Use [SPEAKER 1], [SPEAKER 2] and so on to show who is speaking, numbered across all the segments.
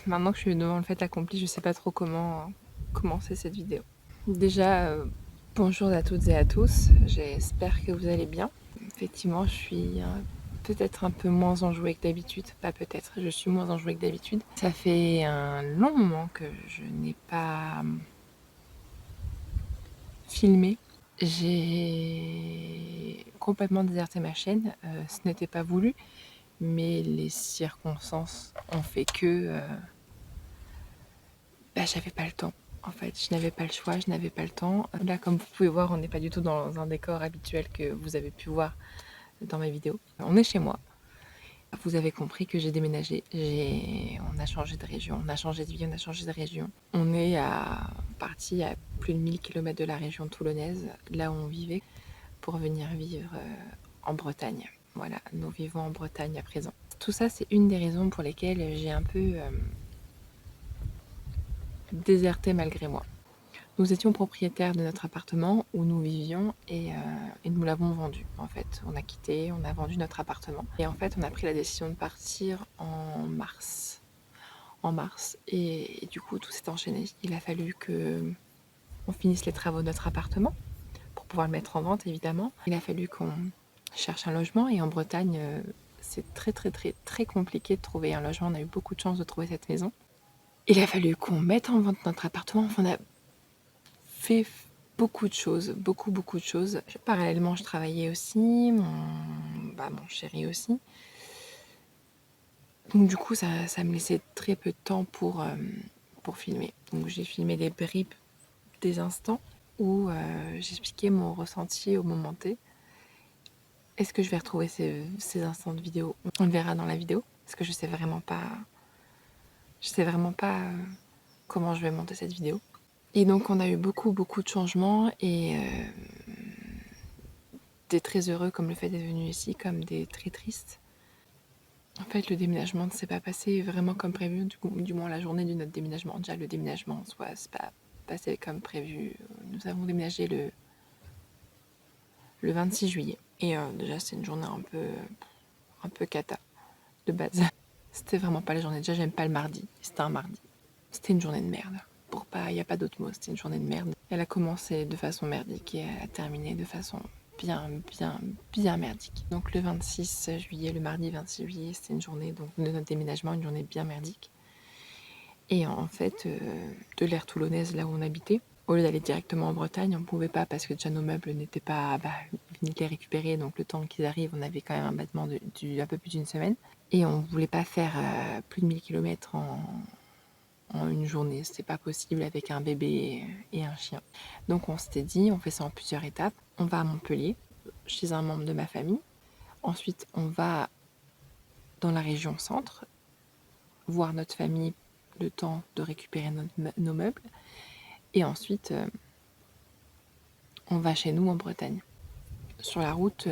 [SPEAKER 1] Maintenant que je suis devant le fait accompli, je sais pas trop comment commencer cette vidéo. Déjà, bonjour à toutes et à tous, j'espère que vous allez bien. Effectivement, je suis peut-être un peu moins enjouée que d'habitude. Pas peut-être, je suis moins enjouée que d'habitude. Ça fait un long moment que je n'ai pas filmé. J'ai complètement déserté ma chaîne. Ce n'était pas voulu, mais les circonstances ont fait que j'avais pas le temps. En fait, je n'avais pas le choix, je n'avais pas le temps. Là, comme vous pouvez voir, on n'est pas du tout dans un décor habituel que vous avez pu voir dans mes vidéos. On est chez moi. Vous avez compris que j'ai déménagé. On a changé de région, on a changé de vie, on a changé de région. On est parti à plus de 1000 km de la région toulonnaise, là où on vivait, pour venir vivre en Bretagne. Voilà, nous vivons en Bretagne à présent. Tout ça, c'est une des raisons pour lesquelles j'ai un peu déserté malgré moi. Nous étions propriétaires de notre appartement où nous vivions et nous l'avons vendu en fait. On a quitté, on a vendu notre appartement et en fait on a pris la décision de partir en mars. Et du coup tout s'est enchaîné. Il a fallu que on finisse les travaux de notre appartement pour pouvoir le mettre en vente évidemment. Il a fallu qu'on cherche un logement et en Bretagne c'est très compliqué de trouver un logement. On a eu beaucoup de chance de trouver cette maison. Il a fallu qu'on mette en vente notre appartement. Enfin, on a fait beaucoup de choses, beaucoup de choses. Parallèlement, je travaillais aussi, mon chéri aussi. Donc du coup, ça me laissait très peu de temps pour filmer. Donc j'ai filmé des bribes, des instants où j'expliquais mon ressenti au moment T. Est-ce que je vais retrouver ces instants de vidéo? On le verra dans la vidéo, parce que je sais vraiment pas comment je vais monter cette vidéo. Et donc on a eu beaucoup de changements et des très heureux comme le fait d'être venu ici, comme des très tristes. En fait, le déménagement ne s'est pas passé vraiment comme prévu, du moins la journée de notre déménagement. Déjà, le déménagement en soi, c'est pas passé comme prévu. Nous avons déménagé le 26 juillet. Et déjà, c'est une journée un peu cata, de base. C'était vraiment pas la journée. Déjà, j'aime pas le mardi. C'était un mardi. C'était une journée de merde. Il n'y a pas d'autre mot, c'était une journée de merde. Elle a commencé de façon merdique et elle a terminé de façon bien merdique. Donc le 26 juillet, le mardi 26 juillet, c'était une journée donc, de notre déménagement, une journée bien merdique. Et en fait, de l'aire toulonnaise, là où on habitait, au lieu d'aller directement en Bretagne, on ne pouvait pas parce que déjà nos meubles n'étaient pas venus les récupérer. Donc le temps qu'ils arrivent, on avait quand même un battement un peu plus d'une semaine. Et on ne voulait pas faire plus de 1000 km en une journée, c'était pas possible avec un bébé et un chien. Donc on s'était dit, on fait ça en plusieurs étapes. On va à Montpellier, chez un membre de ma famille. Ensuite, on va dans la région centre, voir notre famille, le temps de récupérer nos meubles. Et ensuite, on va chez nous en Bretagne. Sur la route,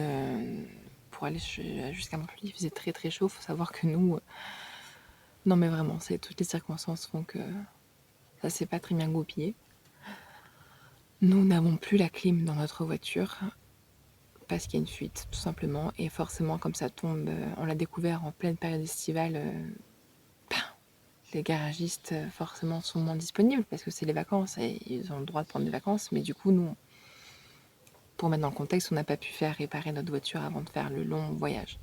[SPEAKER 1] pour aller jusqu'à Montpellier, il faisait très chaud. Il faut savoir que nous... non mais vraiment, toutes les circonstances font que ça s'est pas très bien goupillé. Nous n'avons plus la clim dans notre voiture parce qu'il y a une fuite, tout simplement. Et forcément, comme ça tombe, on l'a découvert en pleine période estivale, les garagistes, forcément, sont moins disponibles parce que c'est les vacances et ils ont le droit de prendre des vacances. Mais du coup, nous, pour mettre dans le contexte, on n'a pas pu faire réparer notre voiture avant de faire le long voyage.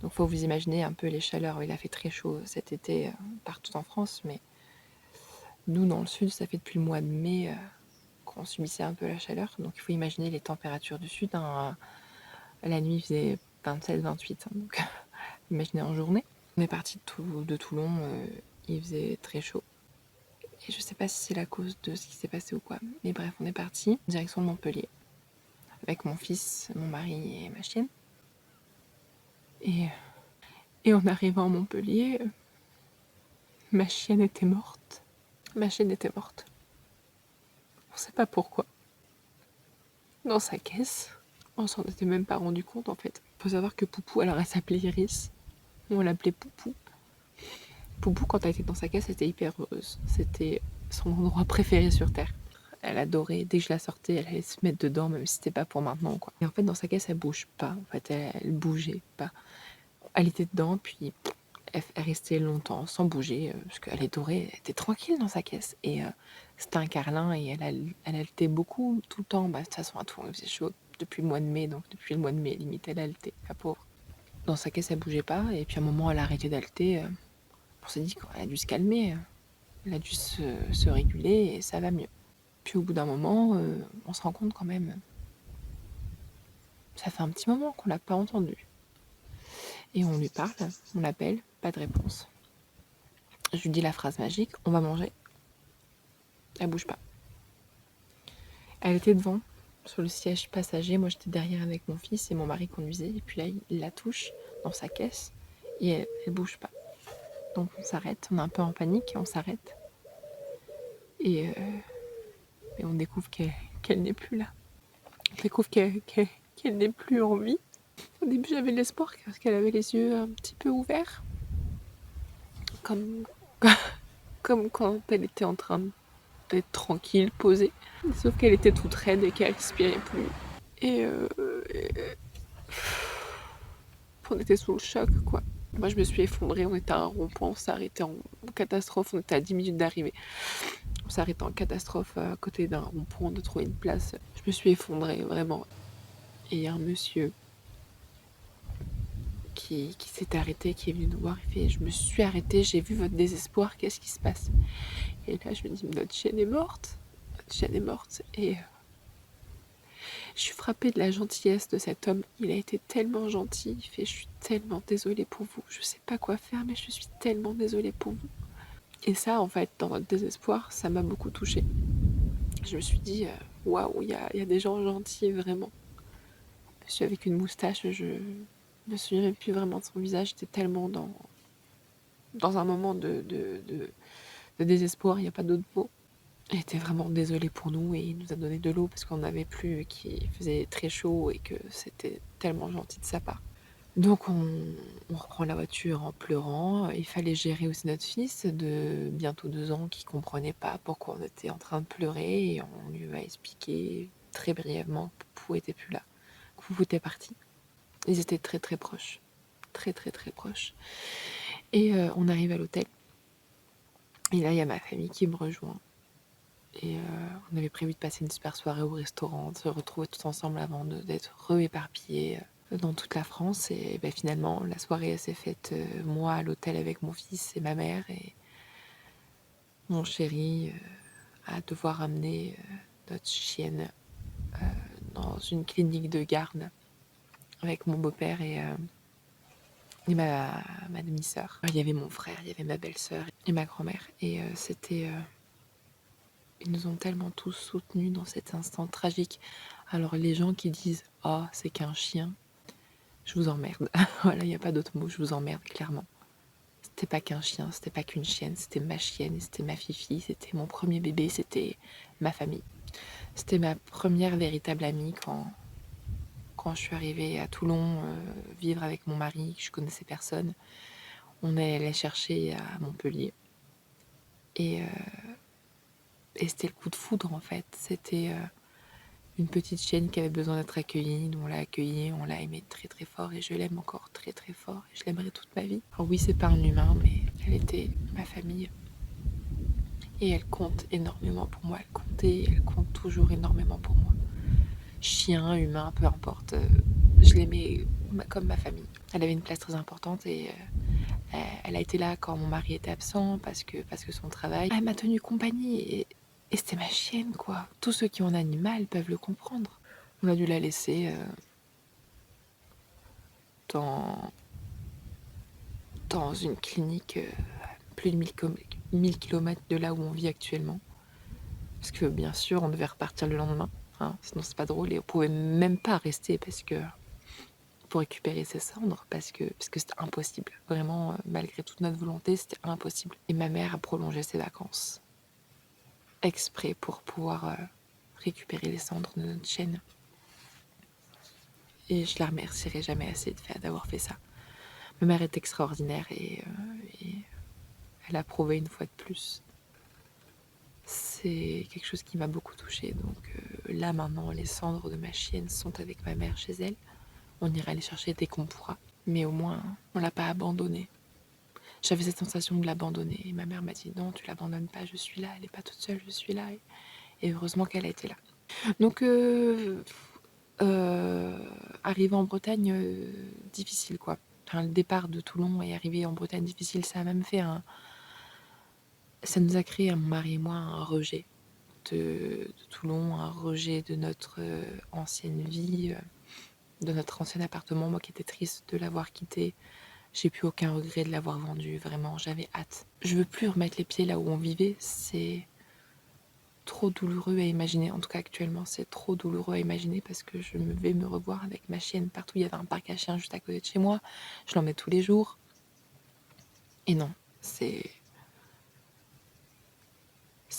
[SPEAKER 1] Donc, il faut vous imaginer un peu les chaleurs. Il a fait très chaud cet été partout en France, mais nous, dans le sud, ça fait depuis le mois de mai qu'on subissait un peu la chaleur. Donc, il faut imaginer les températures du sud. La nuit, il faisait 27-28, donc imaginez en journée. On est parti de Toulon, il faisait très chaud. Et je sais pas si c'est la cause de ce qui s'est passé ou quoi. Mais bref, on est parti direction de Montpellier. Avec mon fils, mon mari et ma chienne. Et en arrivant à Montpellier, ma chienne était morte. Ma chienne était morte. On sait pas pourquoi. Dans sa caisse. On s'en était même pas rendu compte en fait. Faut savoir que Poupou, alors elle s'appelait Iris. On l'appelait Poupou. Poupou, quand elle était dans sa caisse, elle était hyper heureuse. C'était son endroit préféré sur Terre. Elle adorait, dès que je la sortais, elle allait se mettre dedans, même si c'était pas pour maintenant, quoi. Et en fait, dans sa caisse, elle bouge pas. En fait, elle bougeait pas. Elle était dedans, puis Elle restait longtemps sans bouger, parce qu'elle est dorée, elle était tranquille dans sa caisse. Et c'était un carlin et elle allaitait beaucoup tout le temps. Bah, de toute façon, à Toulon, il faisait chaud depuis le mois de mai, donc depuis le mois de mai, limite, elle allaitait, la pauvre. Dans sa caisse, elle bougeait pas, et puis à un moment, elle a arrêté d'allaiter. On s'est dit qu'elle a dû se calmer, elle a dû se réguler, et ça va mieux. Puis au bout d'un moment, on se rend compte quand même, ça fait un petit moment qu'on l'a pas entendue. Et on lui parle, on l'appelle, pas de réponse. Je lui dis la phrase magique, on va manger. Elle bouge pas. Elle était devant, sur le siège passager. Moi, j'étais derrière avec mon fils et mon mari conduisait. Et puis là, il la touche dans sa caisse et elle bouge pas. Donc on s'arrête, on est un peu en panique, on s'arrête. Et on découvre qu'elle n'est plus là. On découvre qu'elle n'est plus en vie. Au début, j'avais de l'espoir parce qu'elle avait les yeux un petit peu ouverts. Comme quand elle était en train d'être tranquille, posée. Sauf qu'elle était toute raide et qu'elle respirait plus. Et on était sous le choc, quoi. Moi, je me suis effondrée, on était à un rond-point, on s'est arrêté en catastrophe, on était à 10 minutes d'arrivée. On s'est arrêté en catastrophe à côté d'un rond-point, de trouver une place. Je me suis effondrée, vraiment. Et il y a un monsieur qui s'est arrêté, qui est venu nous voir, il fait « Je me suis arrêtée, j'ai vu votre désespoir, qu'est-ce qui se passe ?» Et là, je me dis « Notre chienne est morte, notre chienne est morte. » Et je suis frappée de la gentillesse de cet homme. Il a été tellement gentil. Il fait « Je suis tellement désolée pour vous. Je sais pas quoi faire, mais je suis tellement désolée pour vous. » Et ça, en fait, dans notre désespoir, ça m'a beaucoup touchée. Je me suis dit « Waouh, il y a des gens gentils, vraiment. » Je suis avec une moustache, je me souviens plus vraiment de son visage. J'étais tellement dans un moment de désespoir, il n'y a pas d'autre mot. Il était vraiment désolé pour nous et il nous a donné de l'eau parce qu'on n'avait plus, qu'il faisait très chaud et que c'était tellement gentil de sa part. Donc on reprend la voiture en pleurant. Il fallait gérer aussi notre fils de bientôt 2 ans qui comprenait pas pourquoi on était en train de pleurer et on lui a expliqué très brièvement que Poupou était plus là, que Poupou était parti. Ils étaient très très proches, très très très proches. Et on arrive à l'hôtel et là il y a ma famille qui me rejoint. Et on avait prévu de passer une super soirée au restaurant, de se retrouver tous ensemble avant d'être re-éparpillés dans toute la France. Et finalement, la soirée elle s'est faite, moi à l'hôtel avec mon fils et ma mère, et mon chéri à devoir amener notre chienne dans une clinique de garde avec mon beau-père et ma demi-sœur. Il y avait mon frère, il y avait ma belle-sœur et ma grand-mère. Et c'était... Ils nous ont tellement tous soutenus dans cet instant tragique. Alors les gens qui disent « Oh, c'est qu'un chien », je vous emmerde. Voilà, il n'y a pas d'autre mot, je vous emmerde, clairement. C'était pas qu'un chien, c'était pas qu'une chienne, c'était ma chienne, c'était ma fifi, c'était mon premier bébé, c'était ma famille. C'était ma première véritable amie quand je suis arrivée à Toulon vivre avec mon mari, je connaissais personne. On allait chercher à Montpellier. Et c'était le coup de foudre en fait. C'était une petite chienne qui avait besoin d'être accueillie. Nous on l'a accueillie, on l'a aimée très très fort et je l'aime encore très très fort et je l'aimerai toute ma vie. Alors oui, c'est pas un humain, mais elle était ma famille. Et elle compte énormément pour moi. Elle comptait et elle compte toujours énormément pour moi. Chien, humain, peu importe. Je l'aimais comme ma famille. Elle avait une place très importante et elle a été là quand mon mari était absent parce que son travail. Elle m'a tenu compagnie et c'était ma chienne, quoi. Tous ceux qui ont un animal peuvent le comprendre. On a dû la laisser dans une clinique plus de 1000 km de là où on vit actuellement. Parce que bien sûr, on devait repartir le lendemain. Hein, sinon, c'est pas drôle. Et on pouvait même pas rester pour récupérer ses cendres parce que c'était impossible. Vraiment, malgré toute notre volonté, c'était impossible. Et ma mère a prolongé ses vacances exprès pour pouvoir récupérer les cendres de notre chienne. Et je la remercierai jamais assez d'avoir fait ça. Ma mère est extraordinaire et elle a prouvé une fois de plus. C'est quelque chose qui m'a beaucoup touchée. Donc là maintenant, les cendres de ma chienne sont avec ma mère chez elle. On ira les chercher dès qu'on pourra. Mais au moins, on l'a pas abandonnée. J'avais cette sensation de l'abandonner. Et ma mère m'a dit non, tu l'abandonnes pas, je suis là, elle n'est pas toute seule, je suis là. Et heureusement qu'elle a été là. Donc, arriver en Bretagne, difficile quoi. Enfin, le départ de Toulon et arriver en Bretagne, difficile. Ça a même fait ça nous a créé, mon mari et moi, un rejet de Toulon, un rejet de notre ancienne vie, de notre ancien appartement. Moi qui étais triste de l'avoir quitté. J'ai plus aucun regret de l'avoir vendu, vraiment, j'avais hâte. Je veux plus remettre les pieds là où on vivait, c'est trop douloureux à imaginer. En tout cas, actuellement, c'est trop douloureux à imaginer parce que je vais me revoir avec ma chienne partout. Il y avait un parc à chiens juste à côté de chez moi. Je l'emmène tous les jours. Et non, c'est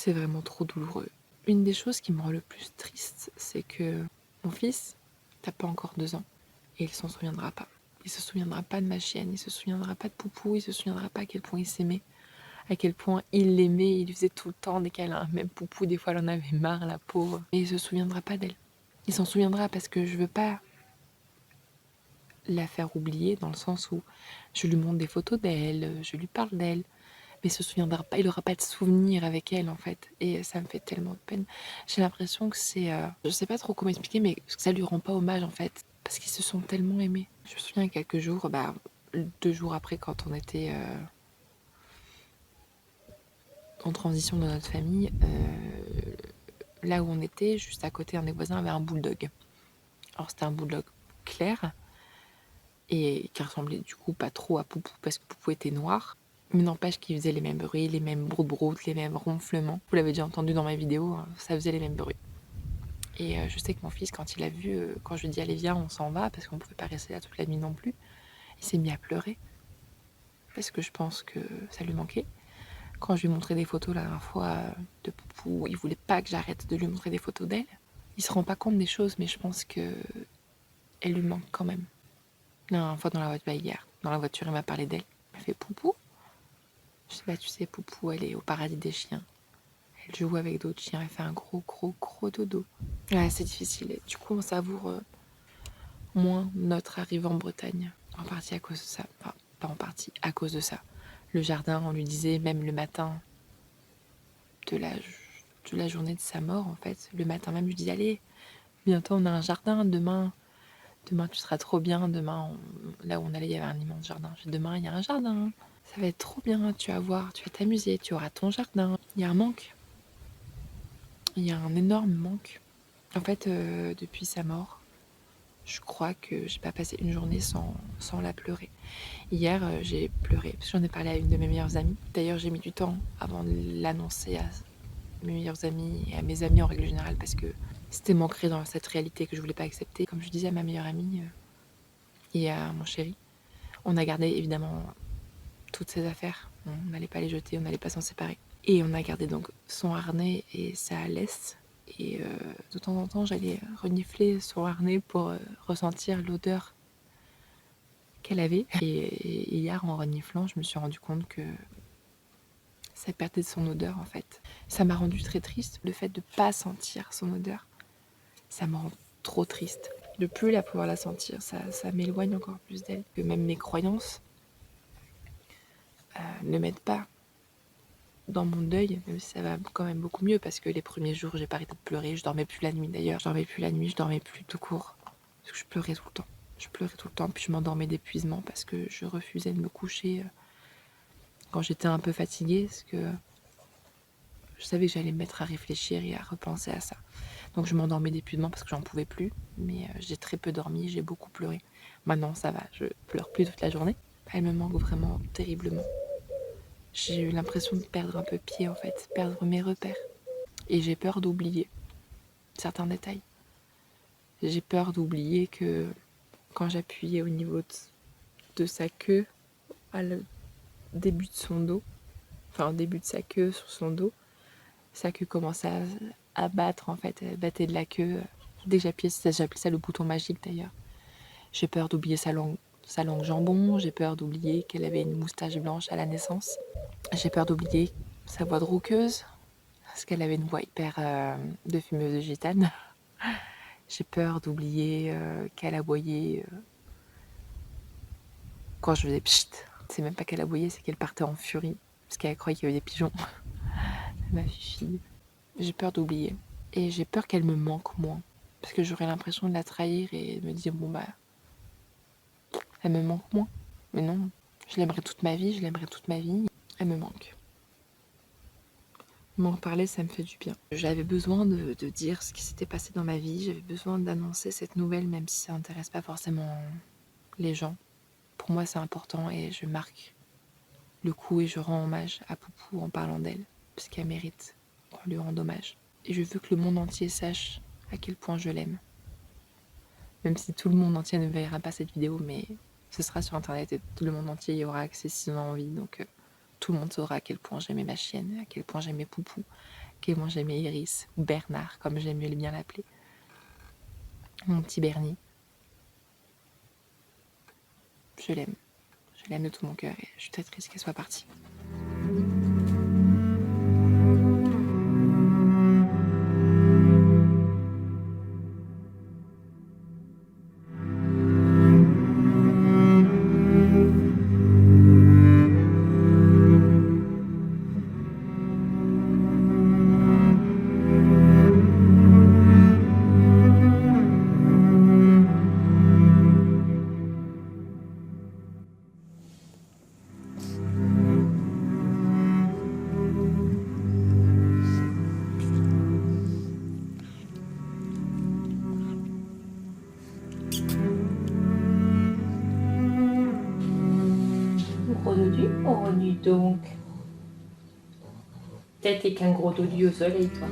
[SPEAKER 1] vraiment trop douloureux. Une des choses qui me rend le plus triste, c'est que mon fils n'a pas encore 2 ans et il s'en souviendra pas. Il se souviendra pas de ma chienne, il se souviendra pas de Poupou, il se souviendra pas à quel point il s'aimait. À quel point il l'aimait, il lui faisait tout le temps des câlins, même Poupou, des fois elle en avait marre, la pauvre. Et il se souviendra pas d'elle. Il s'en souviendra parce que je veux pas la faire oublier dans le sens où je lui montre des photos d'elle, je lui parle d'elle, mais il se souviendra pas, il aura pas de souvenir avec elle en fait. Et ça me fait tellement de peine. J'ai l'impression que je sais pas trop comment expliquer, mais que ça lui rend pas hommage en fait, parce qu'ils se sont tellement aimés. Je me souviens quelques jours, 2 jours après quand on était en transition dans notre famille, là où on était, juste à côté, un des voisins avait un bulldog. Alors c'était un bulldog clair et qui ressemblait du coup pas trop à Poupou parce que Poupou était noir. Mais n'empêche qu'il faisait les mêmes bruits, les mêmes broutes, les mêmes ronflements. Vous l'avez déjà entendu dans ma vidéo, hein, ça faisait les mêmes bruits. Et je sais que mon fils, quand il a vu, quand je lui ai dit allez viens, on s'en va, parce qu'on pouvait pas rester là toute la nuit non plus, il s'est mis à pleurer. Parce que je pense que ça lui manquait. Quand je lui ai montré des photos la dernière fois de Poupou, il voulait pas que j'arrête de lui montrer des photos d'elle. Il se rend pas compte des choses, mais je pense que elle lui manque quand même. La dernière fois dans la voiture, hier, dans la voiture, il m'a parlé d'elle. Il m'a fait Poupou. Je sais pas, tu sais, Poupou, elle est au paradis des chiens. Elle joue avec d'autres chiens, elle fait un gros dodo. Ouais, c'est difficile. Et du coup, on savoure moins notre arrivée en Bretagne. En partie à cause de ça. Enfin, pas en partie, à cause de ça. Le jardin, on lui disait, même le matin de la journée de sa mort, en fait. Le matin même, je dis allez, bientôt on a un jardin, demain tu seras trop bien, là où on allait, il y avait un immense jardin. Je dis, demain, il y a un jardin, ça va être trop bien, tu vas voir, tu vas t'amuser, tu auras ton jardin. Il y a un manque, il y a un énorme manque. En fait, depuis sa mort, je crois que j'ai pas passé une journée sans la pleurer. Hier, j'ai pleuré, parce que j'en ai parlé à une de mes meilleures amies. D'ailleurs, j'ai mis du temps avant de l'annoncer à mes meilleurs amis et à mes amis en règle générale, parce que c'était m'ancrer dans cette réalité que je voulais pas accepter. Comme je disais à ma meilleure amie et à mon chéri, on a gardé évidemment toutes ses affaires. On n'allait pas les jeter, on n'allait pas s'en séparer. Et on a gardé donc son harnais et sa laisse. Et de temps en temps, j'allais renifler son harnais pour ressentir l'odeur qu'elle avait. Et hier, en reniflant, je me suis rendu compte que ça perdait son odeur en fait. Ça m'a rendu très triste. Le fait de ne pas sentir son odeur, ça me rend trop triste. De plus la pouvoir la sentir, ça m'éloigne encore plus d'elle. Que même mes croyances ne m'aident pas dans mon deuil, même si ça va quand même beaucoup mieux, parce que les premiers jours, j'ai pas arrêté de pleurer. Je dormais plus la nuit d'ailleurs. Je dormais plus la nuit, je dormais plus tout court. Parce que je pleurais tout le temps. Je pleurais tout le temps, puis je m'endormais d'épuisement parce que je refusais de me coucher quand j'étais un peu fatiguée, parce que je savais que j'allais me mettre à réfléchir et à repenser à ça. Donc je m'endormais d'épuisement parce que j'en pouvais plus, mais j'ai très peu dormi, j'ai beaucoup pleuré. Maintenant ça va, je pleure plus toute la journée. Elle me manque vraiment terriblement. J'ai eu l'impression de perdre un peu pied en fait, perdre mes repères. Et j'ai peur d'oublier certains détails. J'ai peur d'oublier que quand j'appuyais au niveau de sa queue, au début de son dos, enfin au début de sa queue sur son dos, sa queue commençait à battre en fait, elle battait de la queue. Dès que j'appuyais ça le bouton magique d'ailleurs. J'ai peur d'oublier sa langue jambon, j'ai peur d'oublier qu'elle avait une moustache blanche à la naissance. J'ai peur d'oublier sa voix de rouqueuse, parce qu'elle avait une voix hyper de fumeuse de gitane. J'ai peur d'oublier qu'elle aboyait quand je faisais pchit. c'est même pas qu'elle aboyait, c'est qu'elle partait en furie parce qu'elle croyait qu'il y avait des pigeons. Ma fille. J'ai peur d'oublier et j'ai peur qu'elle me manque moins parce que j'aurais l'impression de la trahir et de me dire bon bah elle me manque moins. Mais non, je l'aimerais toute ma vie, elle me manque. M'en parler, ça me fait du bien. J'avais besoin de dire ce qui s'était passé dans ma vie, j'avais besoin d'annoncer cette nouvelle même si ça n'intéresse pas forcément les gens. Pour moi c'est important et je marque le coup et je rends hommage à Poupou en parlant d'elle parce qu'elle mérite qu'on lui rende hommage. Et je veux que le monde entier sache à quel point je l'aime. Même si tout le monde entier ne verra pas cette vidéo, mais ce sera sur internet et tout le monde entier y aura accès s'ils en ont envie. Donc tout le monde saura à quel point j'aimais ma chienne, à quel point j'aimais Poupou, à quel point j'aimais Iris, ou Bernard, comme j'aime mieux bien l'appeler. Mon petit Bernie. Je l'aime de tout mon cœur et je suis très triste qu'elle soit partie.
[SPEAKER 2] Gros dodu? Oh, dis donc. T'as été qu'un gros dodu au soleil, toi.